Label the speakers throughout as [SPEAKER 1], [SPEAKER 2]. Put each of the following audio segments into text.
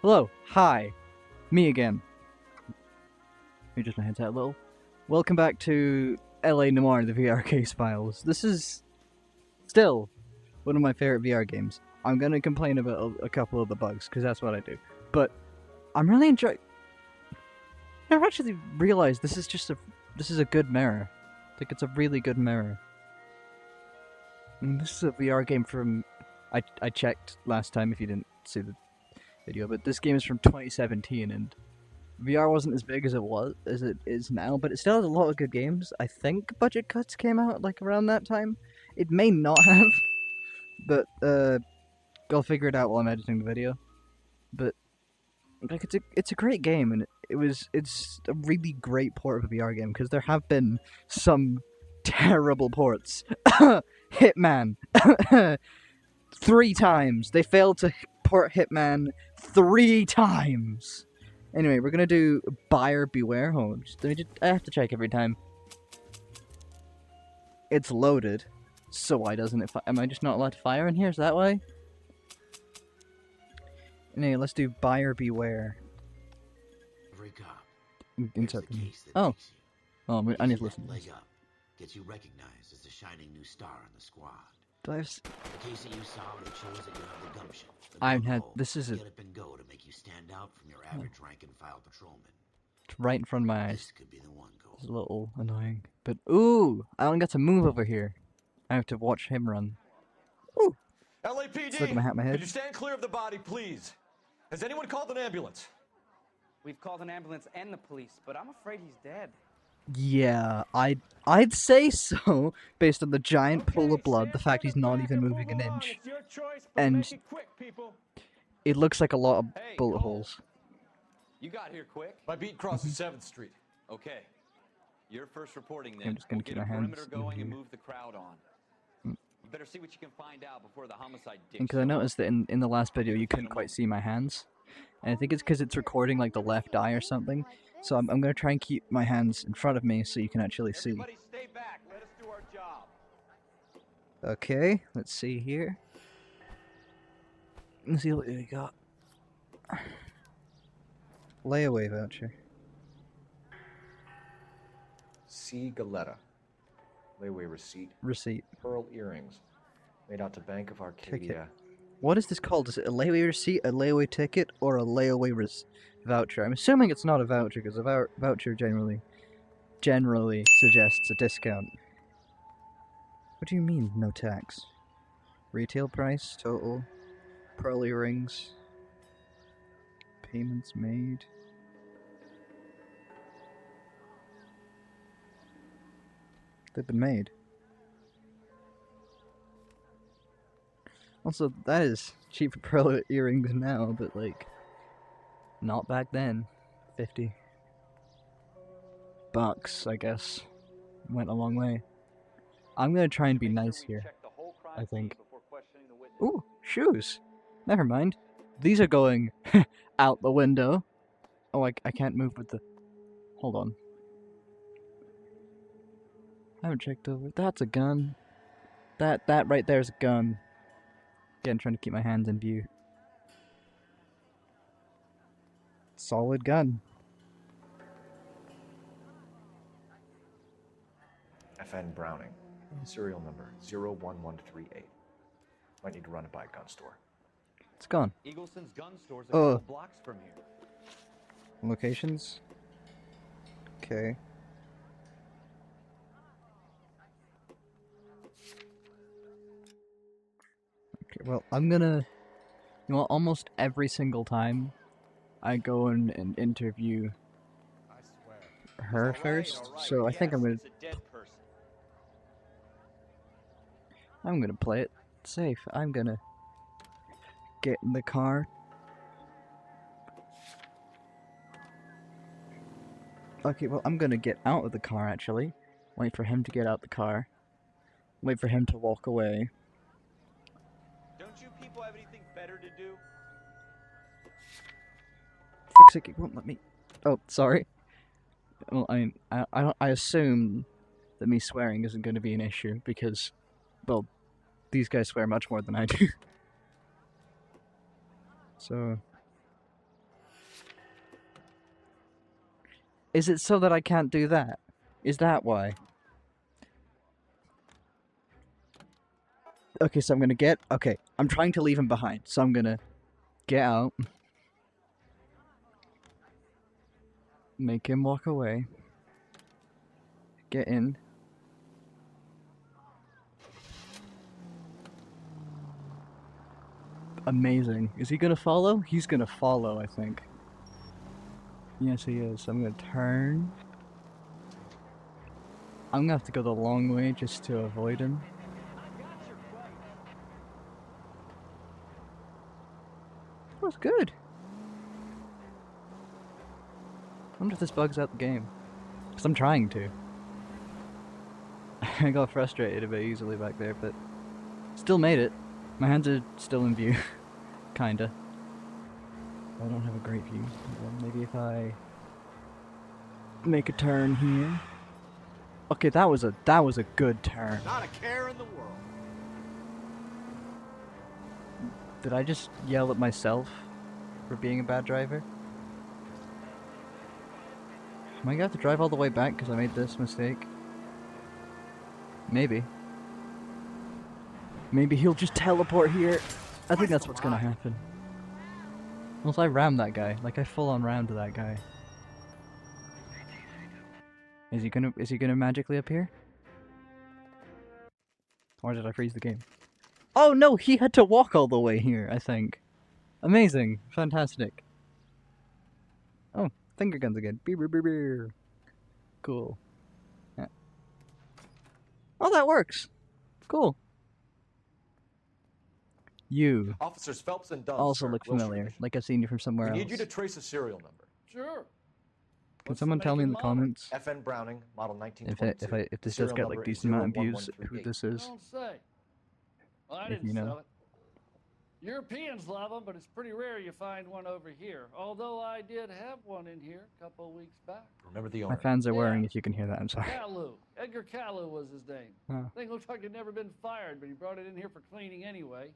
[SPEAKER 1] Hello, hi, me again. Let me adjust my headset a little. Welcome back to LA Noire, the VR case files. This is still one of my favorite VR games. I'm gonna complain about a couple of the bugs, because that's what I do. But I'm really enjoying. I never actually realized this is a good mirror. I think it's a really good mirror. And this is a VR game from. I checked last time if you didn't see the video, but this game is from 2017, and VR wasn't as big as it is now, but it still has a lot of good games. I think Budget Cuts came out like around that time. It may not have, but I'll figure it out while I'm editing the video. But like it's a great game, and it's a really great port of a VR game because there have been some terrible ports. Hitman 3 times. They failed to port Hitman 3 times. Anyway, we're gonna do buyer beware. Hold on, I have to check every time. It's loaded, so why doesn't it? Am I just not allowed to fire in here? Is that why? Anyway, let's do buyer beware. Insert. Oh, I need to listen.
[SPEAKER 2] Leg up gets you recognized as the shining new star on the squad.
[SPEAKER 1] Do I have?
[SPEAKER 2] The case that you saw, it shows that you have the gumption.
[SPEAKER 1] I've had. This is
[SPEAKER 2] Get up and go to make you stand out from your average rank and file patrolman.
[SPEAKER 1] It's right in front of my eyes.
[SPEAKER 2] This could be the one goal.
[SPEAKER 1] It's a little annoying, but ooh, I don't get to move over here. I have to watch him run. Ooh.
[SPEAKER 3] LAPD,
[SPEAKER 1] Look at my head.
[SPEAKER 3] could you stand clear of the body, please? Has anyone called an ambulance?
[SPEAKER 4] We've called an ambulance and the police, but I'm afraid he's dead.
[SPEAKER 1] Yeah, I'd say so, based on the giant pool of blood, the fact he's not even moving an inch, and it looks like a lot of bullet holes.
[SPEAKER 4] You got here quick.
[SPEAKER 3] My beat crosses 7th Street.
[SPEAKER 4] Okay. You're first reporting then.
[SPEAKER 1] I'm just gonna keep my
[SPEAKER 4] Get a
[SPEAKER 1] hands
[SPEAKER 4] perimeter
[SPEAKER 1] in
[SPEAKER 4] going
[SPEAKER 1] here.
[SPEAKER 4] and move the crowd on. You better see what you can find out before the homicide dick.
[SPEAKER 1] Because I noticed that in the last video you couldn't quite see my hands, and I think it's because it's recording like the left eye or something. So I'm gonna try and keep my hands in front of me so you can actually see.
[SPEAKER 4] Everybody stay back. Let us do our job.
[SPEAKER 1] Okay, let's see here. Let's see what we got. Layaway voucher.
[SPEAKER 5] C. Galetta. Layaway receipt.
[SPEAKER 1] Receipt.
[SPEAKER 5] Pearl earrings. Made out to Bank of Arcadia.
[SPEAKER 1] What is this called? Is it a layaway receipt, a layaway ticket, or a layaway voucher? I'm assuming it's not a voucher because a voucher generally suggests a discount. What do you mean, no tax? Retail price, total, pearl earrings, payments made. They've been made. Also, that is cheap pearl earrings now, but like, not back then. $50, I guess. Went a long way. I'm gonna try and be nice here, I think. Ooh, shoes! Never mind. These are going out the window. Oh, I can't move with the... Hold on. I haven't checked over. That's a gun. That right there is a gun. Again, trying to keep my hands in view. Solid gun.
[SPEAKER 5] FN Browning. Serial number 01138. Might need to run it by a gun store.
[SPEAKER 1] It's gone.
[SPEAKER 4] Eagleson's gun store's a couple blocks from here.
[SPEAKER 1] Locations. Okay. Okay, well, I'm gonna... You know, almost every single time I go and interview her first, so I think I'm gonna play it safe. I'm gonna get in the car. Okay, well, I'm gonna get out of the car, actually. Wait for him to get out the car. Wait for him to walk away.
[SPEAKER 4] Don't you people have anything better to do?
[SPEAKER 1] Fuck's sake, it won't let me... Oh, sorry. Well, I assume that me swearing isn't going to be an issue, because, well, these guys swear much more than I do. So, Is it so that I can't do that? Is that why? Okay, so I'm gonna get... Okay, I'm trying to leave him behind, so I'm gonna get out. Make him walk away. Get in. Amazing. Is he gonna follow? He's gonna follow, I think. Yes, he is. I'm gonna turn. I'm gonna have to go the long way just to avoid him. That was good. I wonder if this bugs out the game. Because I'm trying to. I got frustrated a bit easily back there, but still made it. My hands are still in view. Kinda. I don't have a great view. Well, maybe if I make a turn here. Okay, that was a good turn.
[SPEAKER 3] Not a care in the world.
[SPEAKER 1] Did I just yell at myself for being a bad driver? Am I gonna have to drive all the way back because I made this mistake? Maybe. Maybe he'll just teleport here. I think that's what's gonna happen. Unless I ram that guy. Like, I full on rammed that guy. Is he gonna magically appear? Or did I freeze the game? Oh no, he had to walk all the way here, I think. Amazing. Fantastic. Oh, finger guns again. Beer, beer, beer, beer. Cool. Yeah. Oh, that works. Cool. You
[SPEAKER 5] Officers Phelps and Dunn,
[SPEAKER 1] also
[SPEAKER 5] sir.
[SPEAKER 1] look
[SPEAKER 5] Wilshire
[SPEAKER 1] familiar,
[SPEAKER 5] Division.
[SPEAKER 1] like I've seen you from somewhere
[SPEAKER 5] We
[SPEAKER 1] else.
[SPEAKER 5] need you to trace a serial number.
[SPEAKER 3] Sure.
[SPEAKER 1] Can someone tell me in the comments
[SPEAKER 5] FN Browning, model 1922.
[SPEAKER 1] if this does
[SPEAKER 5] Serial
[SPEAKER 1] get
[SPEAKER 5] number
[SPEAKER 1] like
[SPEAKER 5] is
[SPEAKER 1] decent amount of views, who
[SPEAKER 5] 01138.
[SPEAKER 1] this is?
[SPEAKER 3] Don't say. Well, I
[SPEAKER 1] If
[SPEAKER 3] didn't
[SPEAKER 1] you know.
[SPEAKER 3] sell it. Europeans love them, but it's pretty rare you find one over here. Although I did have one in here a couple of weeks back.
[SPEAKER 5] Remember the
[SPEAKER 1] My
[SPEAKER 5] owner.
[SPEAKER 1] fans are worrying
[SPEAKER 3] Yeah.
[SPEAKER 1] if you can hear that, I'm sorry.
[SPEAKER 3] Calu. Edgar Calu was his name.
[SPEAKER 1] Oh.
[SPEAKER 3] Thing looked like he'd never been fired, but he brought it in here for cleaning anyway.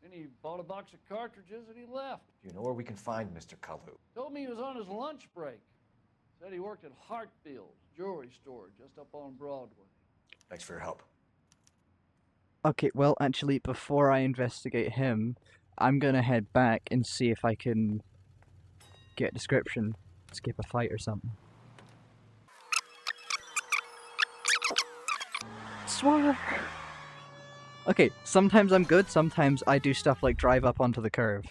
[SPEAKER 3] Then he bought a box of cartridges and he left.
[SPEAKER 5] Do you know where we can find Mr. Kalu?
[SPEAKER 3] Told me he was on his lunch break. Said he worked at Hartfield's jewelry store just up on Broadway.
[SPEAKER 5] Thanks for your help.
[SPEAKER 1] Okay, well, actually, before I investigate him, I'm gonna head back and see if I can get a description, skip a fight or something. Swear! Okay, sometimes I'm good, sometimes I do stuff like drive up onto the curve.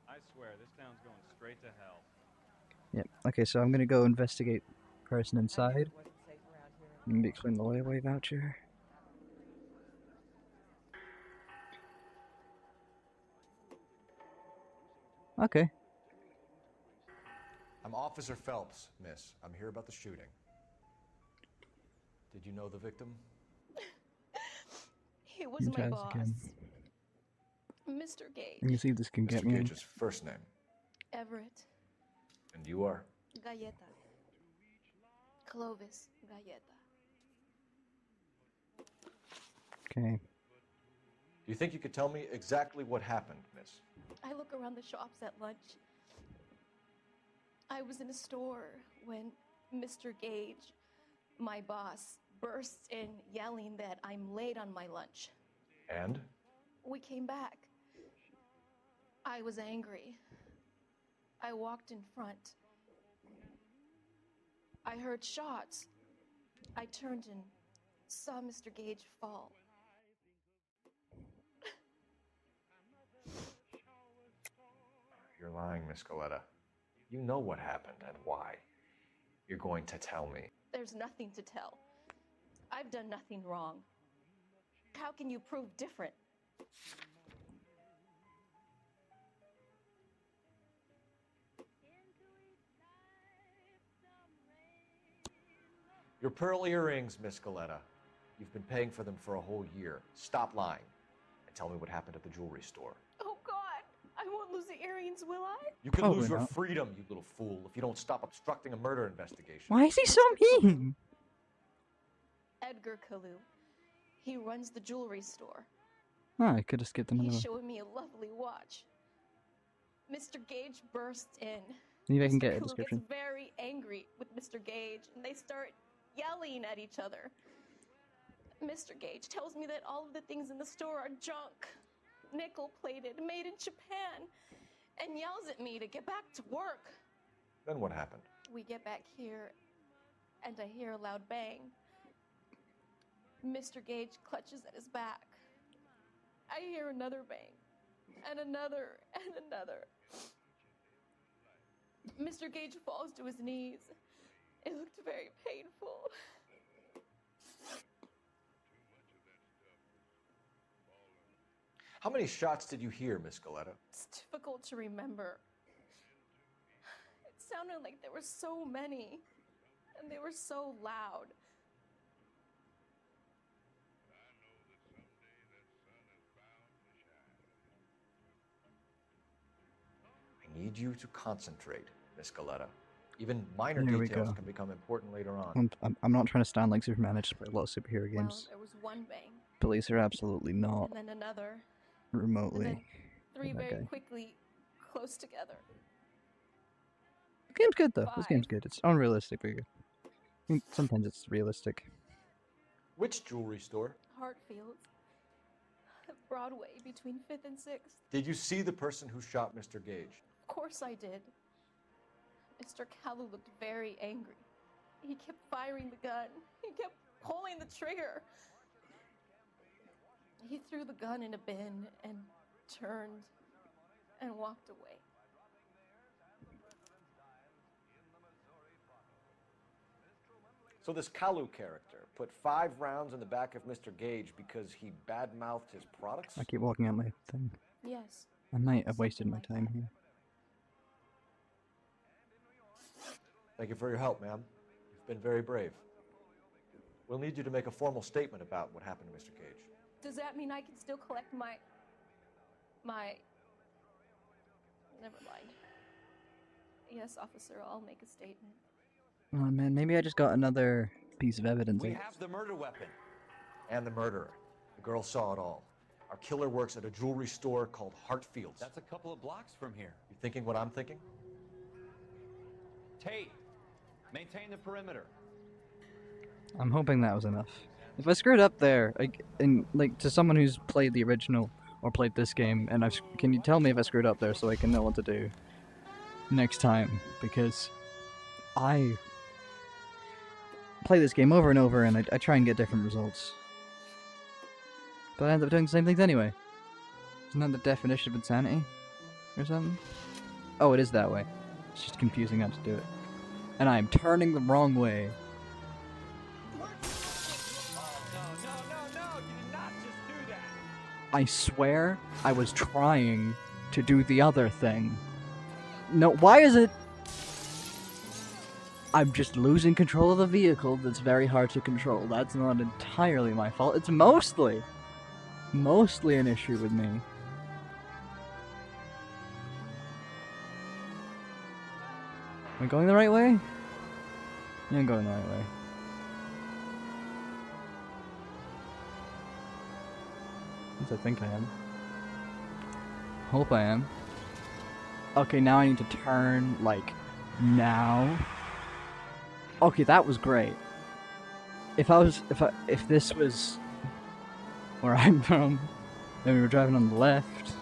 [SPEAKER 6] I swear, this town's going straight to hell.
[SPEAKER 1] Yep, okay, so I'm gonna go investigate person inside. Maybe explain the layaway voucher. Okay.
[SPEAKER 5] I'm Officer Phelps, miss. I'm here about the shooting. Did you know the victim?
[SPEAKER 7] He was my
[SPEAKER 1] Tries
[SPEAKER 7] boss,
[SPEAKER 1] again.
[SPEAKER 7] Mr. Gage.
[SPEAKER 1] Let me see if this can get
[SPEAKER 5] Mr.
[SPEAKER 1] me.
[SPEAKER 5] Gage's first name.
[SPEAKER 7] Everett.
[SPEAKER 5] And you are?
[SPEAKER 7] Galleta. Clovis Galleta.
[SPEAKER 1] Okay.
[SPEAKER 5] Do you think you could tell me exactly what happened, miss?
[SPEAKER 7] I look around the shops at lunch. I was in a store when Mr. Gage, my boss, bursts in yelling that I'm late on my lunch.
[SPEAKER 5] And?
[SPEAKER 7] We came back. I was angry. I walked in front. I heard shots. I turned and saw Mr. Gage fall.
[SPEAKER 5] You're lying, Miss Coletta. You know what happened and why. You're going to tell me.
[SPEAKER 7] There's nothing to tell. I've done nothing wrong. How can you prove different?
[SPEAKER 5] Your pearl earrings, Miss Coletta. You've been paying for them for a whole year. Stop lying and tell me what happened at the jewelry store.
[SPEAKER 7] Oh God, I won't lose the earrings, will I?
[SPEAKER 5] You could
[SPEAKER 1] Probably
[SPEAKER 5] lose your
[SPEAKER 1] not.
[SPEAKER 5] freedom, you little fool, if you don't stop obstructing a murder investigation.
[SPEAKER 1] Why is he so mean?
[SPEAKER 7] Edgar Kalu. He runs the jewelry store.
[SPEAKER 1] Oh, I could have skipped another
[SPEAKER 7] He's
[SPEAKER 1] one.
[SPEAKER 7] showing me a lovely watch. Mr. Gage burst in.
[SPEAKER 1] Maybe I can
[SPEAKER 7] Mr.
[SPEAKER 1] get a
[SPEAKER 7] Cool
[SPEAKER 1] description.
[SPEAKER 7] gets very angry with Mr. Gage, and they start yelling at each other. Mr. Gage tells me that all of the things in the store are junk, nickel-plated, made in Japan, and yells at me to get back to work.
[SPEAKER 5] Then what happened?
[SPEAKER 7] We get back here, and I hear a loud bang. Mr. Gage clutches at his back. I hear another bang, and another, and another. Mr. Gage falls to his knees. It looked very painful.
[SPEAKER 5] How many shots did you hear, Miss Galetta?
[SPEAKER 7] It's difficult to remember. It sounded like there were so many, and they were so loud.
[SPEAKER 5] I need you to concentrate, Miss Galetta. Even minor
[SPEAKER 1] There we
[SPEAKER 5] details
[SPEAKER 1] go.
[SPEAKER 5] can become important later on.
[SPEAKER 1] I'm not trying to stand like Superman. I just play a lot of superhero
[SPEAKER 7] Well,
[SPEAKER 1] games.
[SPEAKER 7] there was one bang,
[SPEAKER 1] Police are absolutely not
[SPEAKER 7] and then another, and
[SPEAKER 1] remotely.
[SPEAKER 7] then three
[SPEAKER 1] that
[SPEAKER 7] very
[SPEAKER 1] guy.
[SPEAKER 7] quickly close together.
[SPEAKER 1] The game's good though. This game's
[SPEAKER 7] 5.
[SPEAKER 1] good. It's unrealistic, but good. I mean, sometimes it's realistic.
[SPEAKER 5] Which jewelry store?
[SPEAKER 7] Hartfield. Broadway between 5th and 6th.
[SPEAKER 5] Did you see the person who shot Mr. Gage?
[SPEAKER 7] Of course I did. Mr. Callu looked very angry. He kept firing the gun. He kept pulling the trigger. He threw the gun in a bin and turned and walked away.
[SPEAKER 5] So this Kalu character put 5 rounds in the back of Mr. Gage because he badmouthed his products?
[SPEAKER 1] I keep walking out my thing.
[SPEAKER 7] Yes.
[SPEAKER 1] I might have wasted my time here.
[SPEAKER 5] Thank you for your help, ma'am. You've been very brave. We'll need you to make a formal statement about what happened to Mr. Gage.
[SPEAKER 7] Does that mean I can still collect my... Never mind. Yes, officer, I'll make a statement.
[SPEAKER 1] Oh man, maybe I just got another piece of evidence.
[SPEAKER 4] We have the murder weapon.
[SPEAKER 5] And the murderer. The girl saw it all. Our killer works at a jewelry store called Hartfield's.
[SPEAKER 4] That's a couple of blocks from here.
[SPEAKER 5] You thinking what I'm thinking?
[SPEAKER 4] Tate, maintain the perimeter.
[SPEAKER 1] I'm hoping that was enough. If I screwed up there, like to someone who's played the original or played this game, and can you tell me if I screwed up there so I can know what to do next time? Because I play this game over and over, and I try and get different results, but I end up doing the same things anyway. Isn't that the definition of insanity, or something? Oh, it is that way. It's just confusing how to do it, and I'm turning the wrong way.
[SPEAKER 4] Oh, no, you did not just do that.
[SPEAKER 1] I swear I was trying to do the other thing. No, why is it... I'm just losing control of the vehicle that's very hard to control. That's not entirely my fault. It's mostly an issue with me. Am I going the right way? Yeah, I'm going the right way. At least I think I am. Hope I am. Okay, now I need to turn, like, now. Okay, that was great. If this was where I'm from, and we were driving on the left,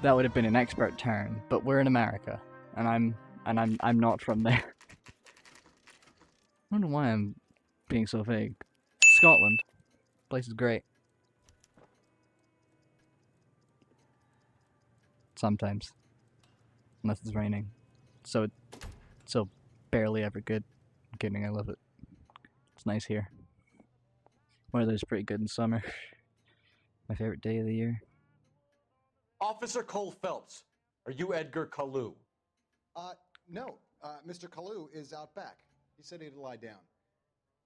[SPEAKER 1] that would have been an expert turn. But we're in America, and I'm not from there. I don't know why I'm being so vague. Scotland, place is great. Sometimes, unless it's raining, so barely ever good. I'm kidding, I love it. It's nice here. Weather's pretty good in summer. My favorite day of the year.
[SPEAKER 5] Officer Cole Phelps, are you Edgar Kalu?
[SPEAKER 8] No. Mr. Kalu is out back. He said he'd lie down.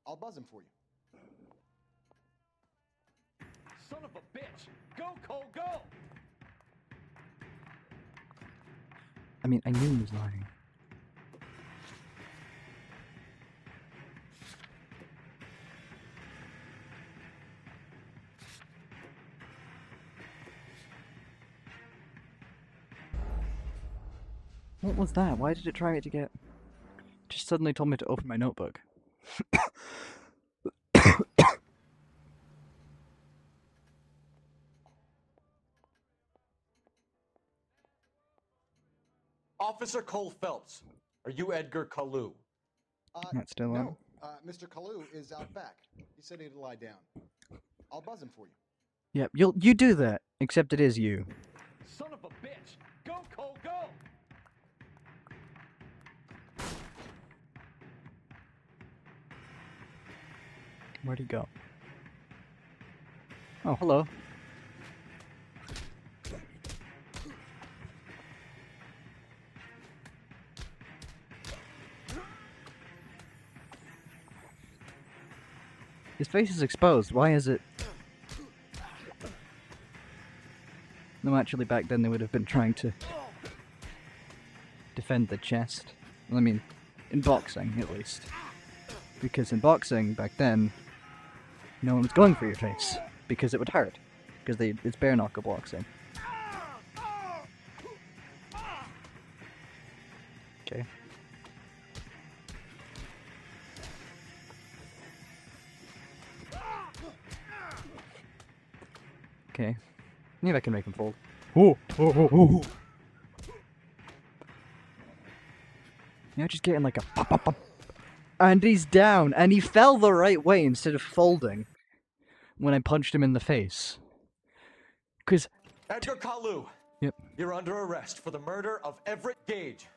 [SPEAKER 8] I'll buzz him for you.
[SPEAKER 4] Son of a bitch. Go, Cole, go.
[SPEAKER 1] I mean, I knew he was lying. What was that? Why did it try to get... Just suddenly told me to open my notebook.
[SPEAKER 5] Officer Cole Phelps, are you Edgar Kalu?
[SPEAKER 1] That's still
[SPEAKER 8] no.
[SPEAKER 1] on.
[SPEAKER 8] Mr. Kalu is out back. He said he'd lie down. I'll buzz him for you.
[SPEAKER 1] Yep, you do that, except it is you.
[SPEAKER 4] Son of a bitch! Go, Cole, go!
[SPEAKER 1] Where'd he go? Oh, hello. His face is exposed. Why is it? No, actually, back then they would have been trying to defend the chest. Well, I mean, in boxing, at least. Because in boxing, back then, no one was going for your face. Because it would hurt. Because it's bare knuckle boxing. Okay. Okay. Maybe I can make him fold. Oh, oh, oh, oh. Now just getting like a pop, pop, pop. And he's down, and he fell the right way instead of folding when I punched him in the face. Cause
[SPEAKER 5] Edgar Kalu.
[SPEAKER 1] Yep.
[SPEAKER 5] You're under arrest for the murder of Everett Gage.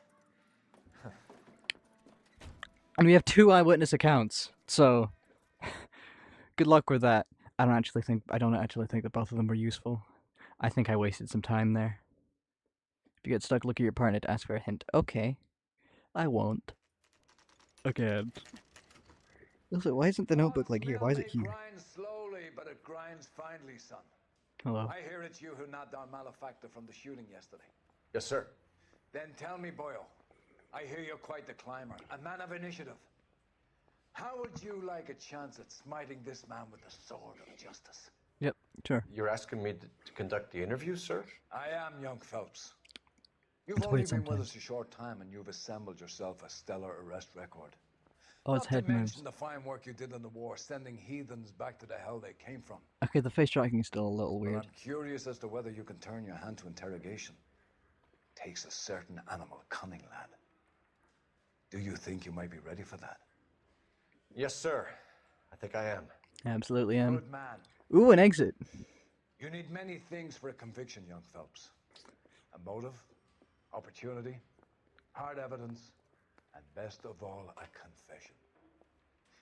[SPEAKER 1] And we have 2 eyewitness accounts, so good luck with that. I don't actually think that both of them were useful. I think I wasted some time there. If you get stuck, look at your partner to ask for a hint. Okay. I won't. Again. Also, why isn't the notebook like here? Why is it here?
[SPEAKER 9] Grinds slowly, but it grinds finely, son.
[SPEAKER 1] Hello.
[SPEAKER 9] I hear it's you who knocked down Malefactor from the shooting yesterday.
[SPEAKER 5] Yes, sir.
[SPEAKER 9] Then tell me, Boyle, I hear you're quite the climber, a man of initiative. How would you like a chance at smiting this man with the sword of justice?
[SPEAKER 1] Yep, sure.
[SPEAKER 5] You're asking me to conduct the interview, sir?
[SPEAKER 9] I am young Phelps. You've
[SPEAKER 1] It's
[SPEAKER 9] only
[SPEAKER 1] weird
[SPEAKER 9] been with
[SPEAKER 1] sometimes.
[SPEAKER 9] us a short time, and you've assembled yourself a stellar arrest record.
[SPEAKER 1] Oh, his
[SPEAKER 9] Not to
[SPEAKER 1] head moves.
[SPEAKER 9] mention the fine work you did in the war, sending heathens back to the hell they came from.
[SPEAKER 1] Okay, the face tracking is still a little
[SPEAKER 9] But
[SPEAKER 1] weird.
[SPEAKER 9] I'm curious as to whether you can turn your hand to interrogation. Takes a certain animal cunning, lad. Do you think you might be ready for that?
[SPEAKER 5] Yes, sir. I think I am.
[SPEAKER 1] Absolutely am.
[SPEAKER 9] Good man.
[SPEAKER 1] Ooh, an exit.
[SPEAKER 9] You need many things for a conviction, young Phelps. A motive, opportunity, hard evidence, and best of all, a confession.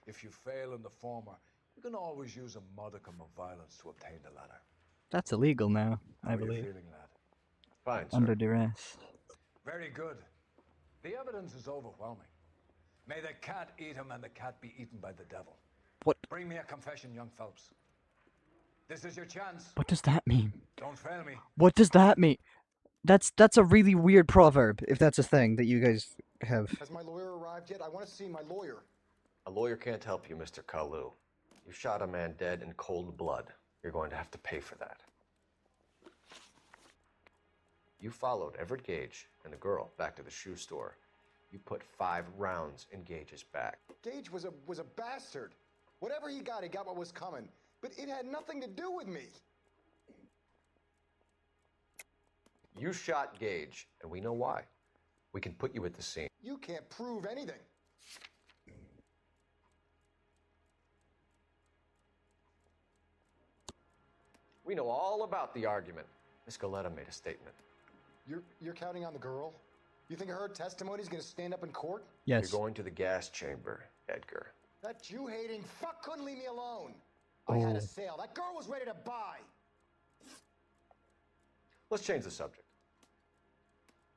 [SPEAKER 9] If you fail in the former, you can always use a modicum of violence to obtain the latter.
[SPEAKER 1] That's illegal now, I
[SPEAKER 9] How are you
[SPEAKER 1] believe.
[SPEAKER 9] feeling, lad?
[SPEAKER 5] Fine, sir.
[SPEAKER 1] Under duress.
[SPEAKER 9] Very good. The evidence is overwhelming. May the cat eat him and the cat be eaten by the devil.
[SPEAKER 1] What?
[SPEAKER 9] Bring me a confession, young Phelps. This is your chance.
[SPEAKER 1] What does that mean?
[SPEAKER 9] Don't fail me.
[SPEAKER 1] What does that mean? That's a really weird proverb, if that's a thing that you guys have.
[SPEAKER 8] Has my lawyer arrived yet? I want to see my lawyer.
[SPEAKER 5] A lawyer can't help you, Mr. Kalu. You shot a man dead in cold blood. You're going to have to pay for that. You followed Everett Gage and the girl back to the shoe store. You put 5 rounds in Gage's back.
[SPEAKER 8] Gage was a bastard. Whatever he got what was coming. But it had nothing to do with me.
[SPEAKER 5] You shot Gage, and we know why. We can put you at the scene.
[SPEAKER 8] You can't prove anything.
[SPEAKER 5] We know all about the argument. Miss Goleta made a statement.
[SPEAKER 8] You're counting on the girl? You think her testimony's gonna stand up in court?
[SPEAKER 1] Yes.
[SPEAKER 5] You're going to the gas chamber, Edgar.
[SPEAKER 8] That Jew-hating fuck couldn't leave me alone. I had a
[SPEAKER 1] Oh.
[SPEAKER 8] sale. That girl was ready to buy.
[SPEAKER 5] Let's change the subject.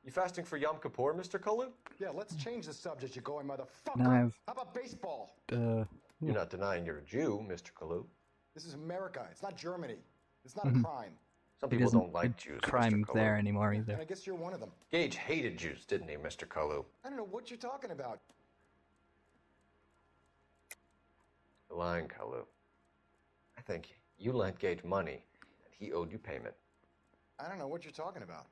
[SPEAKER 5] You fasting for Yom Kippur, Mr. Kalu?
[SPEAKER 8] Yeah, let's change the subject, you going motherfucker.
[SPEAKER 1] Now I've-
[SPEAKER 8] How about baseball?
[SPEAKER 5] You're not denying you're a Jew, Mr. Kalu.
[SPEAKER 8] This is America. It's not Germany. It's not
[SPEAKER 1] Mhm.
[SPEAKER 8] a crime.
[SPEAKER 5] Some
[SPEAKER 1] It
[SPEAKER 5] people
[SPEAKER 1] isn't
[SPEAKER 5] don't like
[SPEAKER 1] a
[SPEAKER 5] Jews,
[SPEAKER 1] crime
[SPEAKER 5] Mr. Kalu.
[SPEAKER 1] there anymore
[SPEAKER 8] And
[SPEAKER 1] either.
[SPEAKER 8] I guess you're one of them.
[SPEAKER 5] Gage hated Jews, didn't he, Mr. Kalu?
[SPEAKER 8] I don't know what you're talking about.
[SPEAKER 5] You're lying, Kalu. I think you lent Gage money, and he owed you payment.
[SPEAKER 8] I don't know what you're talking about.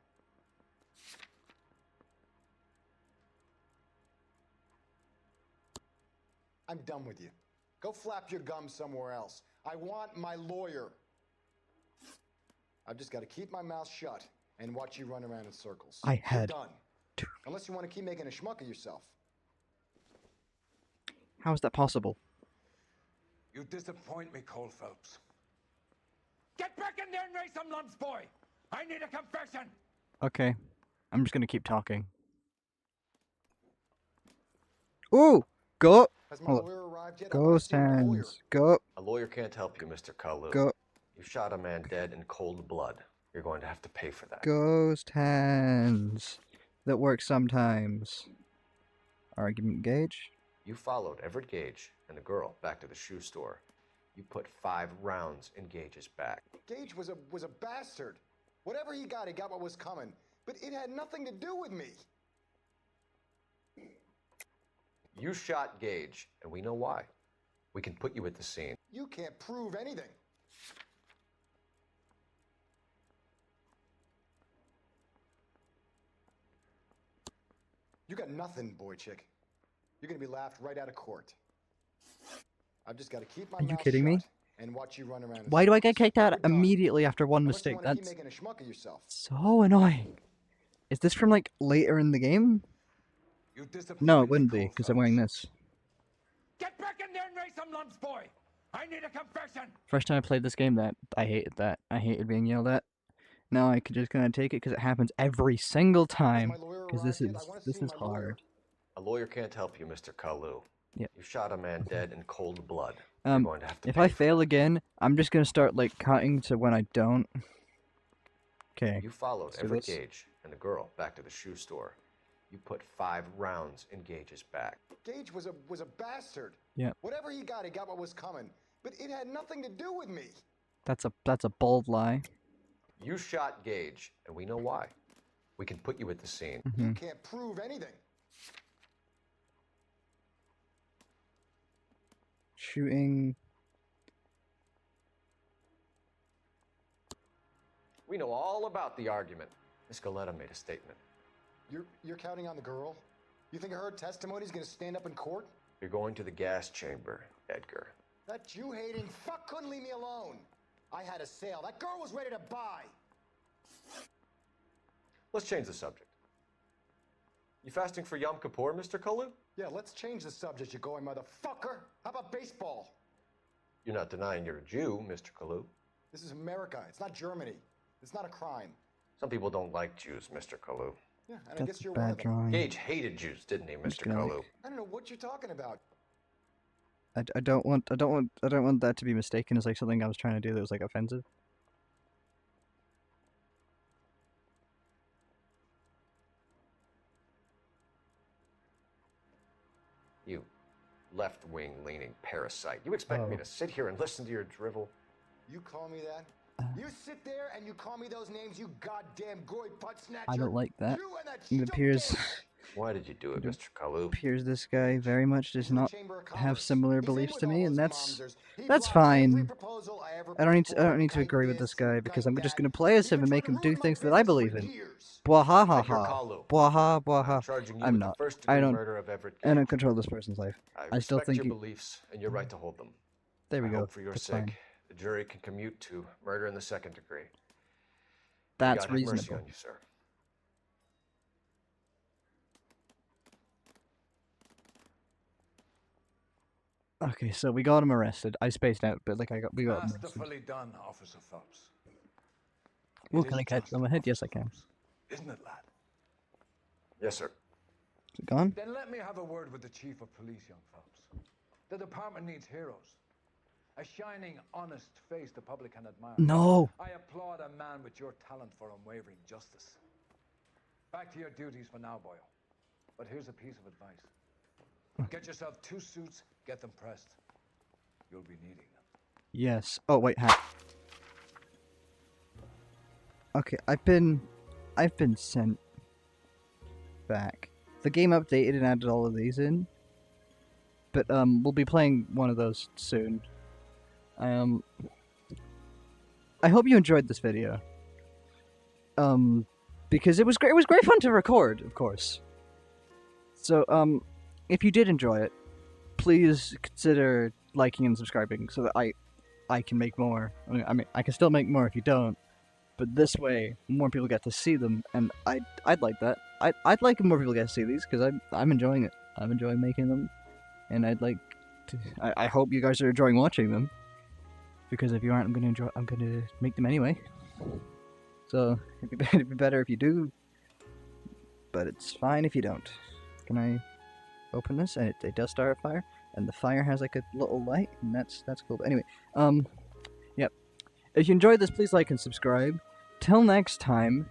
[SPEAKER 8] I'm done with you. Go flap your gums somewhere else. I want my lawyer. I've just got to keep my mouth shut and watch you run around in circles.
[SPEAKER 1] I
[SPEAKER 8] You're
[SPEAKER 1] had
[SPEAKER 8] done. Unless you want to keep making a schmuck of yourself.
[SPEAKER 1] How is that possible?
[SPEAKER 9] You disappoint me, Cole Phelps. Get back in there and raise some lumps, boy! I need a confession!
[SPEAKER 1] Okay. I'm just gonna keep talking. Ooh! Go!
[SPEAKER 8] Has my
[SPEAKER 1] Hold on.
[SPEAKER 8] lawyer arrived yet? I wanna
[SPEAKER 1] Ghost
[SPEAKER 8] see my lawyer.
[SPEAKER 1] hands. Go!
[SPEAKER 5] A lawyer can't help you, Mr. Kalu.
[SPEAKER 1] Go!
[SPEAKER 5] You shot a man dead in cold blood. You're going to have to pay for that.
[SPEAKER 1] Ghost hands. That works sometimes. Argument Gage.
[SPEAKER 5] You followed Everett Gage and the girl back to the shoe store. You put 5 rounds in Gage's back.
[SPEAKER 8] Gage was a bastard. Whatever he got what was coming. But it had nothing to do with me.
[SPEAKER 5] You shot Gage, and we know why. We can put you at the scene.
[SPEAKER 8] You can't prove anything. You got nothing, boy chick. You're gonna be laughed right out of court. I've just got to keep my
[SPEAKER 1] Are you
[SPEAKER 8] mouth
[SPEAKER 1] kidding me?
[SPEAKER 8] shut and watch you run around. in
[SPEAKER 1] Why do I get
[SPEAKER 8] circles.
[SPEAKER 1] kicked out
[SPEAKER 8] You're done.
[SPEAKER 1] immediately after one
[SPEAKER 8] Unless you
[SPEAKER 1] mistake?
[SPEAKER 8] wanna keep
[SPEAKER 1] That's
[SPEAKER 8] making a schmuck of yourself.
[SPEAKER 1] so annoying. Is this from like later in the game?
[SPEAKER 9] You disappoint
[SPEAKER 1] No, it
[SPEAKER 9] me,
[SPEAKER 1] wouldn't be,
[SPEAKER 9] Cole
[SPEAKER 1] because I'm wearing
[SPEAKER 9] Phelps.
[SPEAKER 1] this.
[SPEAKER 9] Get back in there and raise some lumps, boy! I need a confession!
[SPEAKER 1] First time I played this game, I hated that. I hated being yelled at. Now I could just kind of take it because it happens every single time.
[SPEAKER 8] my lawyer
[SPEAKER 1] Because this
[SPEAKER 8] arrived
[SPEAKER 1] is
[SPEAKER 8] yet? I wanna
[SPEAKER 1] this
[SPEAKER 8] see
[SPEAKER 1] is
[SPEAKER 8] my lawyer.
[SPEAKER 1] hard.
[SPEAKER 5] A lawyer can't help you, Mr. Kalu.
[SPEAKER 1] Yep.
[SPEAKER 5] You shot a man dead in cold blood. You're going to have to
[SPEAKER 1] If
[SPEAKER 5] pay
[SPEAKER 1] I
[SPEAKER 5] for
[SPEAKER 1] fail
[SPEAKER 5] that.
[SPEAKER 1] again, I'm just gonna start like counting to when I don't. Okay.
[SPEAKER 5] You followed
[SPEAKER 1] So
[SPEAKER 5] Everett
[SPEAKER 1] this-
[SPEAKER 5] Gage and the girl back to the shoe store. You put 5 rounds in Gage's back.
[SPEAKER 8] Gage was a bastard.
[SPEAKER 1] Yeah.
[SPEAKER 8] Whatever he got what was coming. But it had nothing to do with me.
[SPEAKER 1] That's a bold lie.
[SPEAKER 5] You shot Gage, and we know why. We can put you at the scene.
[SPEAKER 1] Mhm.
[SPEAKER 8] You can't prove anything.
[SPEAKER 1] Shooting.
[SPEAKER 5] We know all about the argument. Miss Goleta made a statement.
[SPEAKER 8] You're counting on the girl? You think her testimony's gonna stand up in court?
[SPEAKER 5] You're going to the gas chamber, Edgar.
[SPEAKER 8] That Jew-hating fuck couldn't leave me alone. I had a sale. That girl was ready to buy.
[SPEAKER 5] Let's change the subject. You fasting for Yom Kippur, Mr. Kalu?
[SPEAKER 8] Yeah, let's change the subject, you going motherfucker. How about baseball?
[SPEAKER 5] You're not denying you're a Jew, Mr. Kalu.
[SPEAKER 8] This is America. It's not Germany. It's not a crime.
[SPEAKER 5] Some people don't like Jews, Mr. Kalu.
[SPEAKER 8] Yeah, and I
[SPEAKER 1] That's
[SPEAKER 8] guess
[SPEAKER 1] a
[SPEAKER 8] you're one
[SPEAKER 1] bad
[SPEAKER 8] of them.
[SPEAKER 1] drawing.
[SPEAKER 5] Gage hated Jews, didn't he,
[SPEAKER 1] just
[SPEAKER 5] Mr.
[SPEAKER 1] gonna,
[SPEAKER 5] Kalu?
[SPEAKER 1] like-
[SPEAKER 8] I don't know what you're talking about.
[SPEAKER 1] I don't want that to be mistaken as like something I was trying to do that was like offensive.
[SPEAKER 5] You left-wing leaning parasite. You expect me
[SPEAKER 1] Oh.
[SPEAKER 5] to sit here and listen to your drivel?
[SPEAKER 8] You call me that? You sit there and you call me those names, you goddamn goy butt snatcher.
[SPEAKER 1] I don't like that.
[SPEAKER 8] You and that
[SPEAKER 1] It
[SPEAKER 8] stupid
[SPEAKER 1] appears
[SPEAKER 8] bitch.
[SPEAKER 5] Why did you do it, Mr. Kalu?
[SPEAKER 1] appears this guy very much does not
[SPEAKER 8] Chamber of
[SPEAKER 1] have
[SPEAKER 8] Commerce.
[SPEAKER 1] similar
[SPEAKER 8] He's in
[SPEAKER 1] beliefs
[SPEAKER 8] with
[SPEAKER 1] to
[SPEAKER 8] all
[SPEAKER 1] me, and
[SPEAKER 8] those
[SPEAKER 1] that's
[SPEAKER 8] momsers. He
[SPEAKER 1] that's
[SPEAKER 8] blocked every
[SPEAKER 1] fine.
[SPEAKER 8] proposal I ever
[SPEAKER 1] I don't need
[SPEAKER 8] put
[SPEAKER 1] to
[SPEAKER 8] forward.
[SPEAKER 1] agree with
[SPEAKER 8] Kind
[SPEAKER 1] this guy because I'm
[SPEAKER 8] kind
[SPEAKER 1] just
[SPEAKER 8] that.
[SPEAKER 1] gonna play as
[SPEAKER 8] He
[SPEAKER 1] him and
[SPEAKER 8] tried
[SPEAKER 1] make
[SPEAKER 8] to
[SPEAKER 1] him do
[SPEAKER 8] ruin my
[SPEAKER 1] things that I
[SPEAKER 8] business
[SPEAKER 1] believe
[SPEAKER 8] for
[SPEAKER 1] in.
[SPEAKER 8] years.
[SPEAKER 1] Bwahahaha.
[SPEAKER 5] Edgar Kalu.
[SPEAKER 1] Bwaha
[SPEAKER 5] I'm
[SPEAKER 1] bwaha.
[SPEAKER 5] charging you
[SPEAKER 1] I'm
[SPEAKER 5] with
[SPEAKER 1] not.
[SPEAKER 5] the first
[SPEAKER 1] I
[SPEAKER 5] degree
[SPEAKER 1] don't.
[SPEAKER 5] murder of Everett
[SPEAKER 1] I don't
[SPEAKER 5] Gage.
[SPEAKER 1] control this person's life. I still
[SPEAKER 5] respect
[SPEAKER 1] think
[SPEAKER 5] your
[SPEAKER 1] you.
[SPEAKER 5] beliefs and your right to hold them.
[SPEAKER 1] There we
[SPEAKER 5] I
[SPEAKER 1] go.
[SPEAKER 5] hope for your
[SPEAKER 1] That's
[SPEAKER 5] sake,
[SPEAKER 1] fine.
[SPEAKER 5] the jury can commute to murder in the 2nd degree. May
[SPEAKER 1] That's
[SPEAKER 5] God have mercy
[SPEAKER 1] reasonable.
[SPEAKER 5] on you, sir.
[SPEAKER 1] Okay, so we got him arrested. I spaced out, but like we got him arrested.
[SPEAKER 9] Masterfully done, Officer Phelps.
[SPEAKER 1] Well,
[SPEAKER 9] It
[SPEAKER 1] can
[SPEAKER 9] is
[SPEAKER 1] I catch it on my
[SPEAKER 9] justice,
[SPEAKER 1] head? Yes, I can.
[SPEAKER 9] Phelps. Isn't it, lad?
[SPEAKER 5] Yes, sir.
[SPEAKER 1] Is it gone?
[SPEAKER 9] Then let me have a word with the Chief of Police, young Phelps. The department needs heroes. A shining, honest face the public can admire.
[SPEAKER 1] No.
[SPEAKER 9] I applaud a man with your talent for unwavering justice. Back to your duties for now, boyo. But here's a piece of advice. Get yourself 2 suits, get them pressed. You'll be needing them.
[SPEAKER 1] Yes. Oh wait, hat. Okay, I've been sent back. The game updated and added all of these in. But we'll be playing one of those soon. I hope you enjoyed this video. Because it was great. It was great fun to record, of course. So if you did enjoy it, please consider liking and subscribing so that I can make more. I mean, I can still make more if you don't, but this way more people get to see them, and I'd like that. I'd like if more people get to see these because I'm enjoying it. I'm enjoying making them, and I'd like to. I hope you guys are enjoying watching them, because if you aren't, I'm gonna make them anyway. So it'd be better if you do, but it's fine if you don't. Can I open this? And it does start a fire, and the fire has like a little light, and that's cool. But anyway, yep. If you enjoyed this, please like and subscribe. Till next time,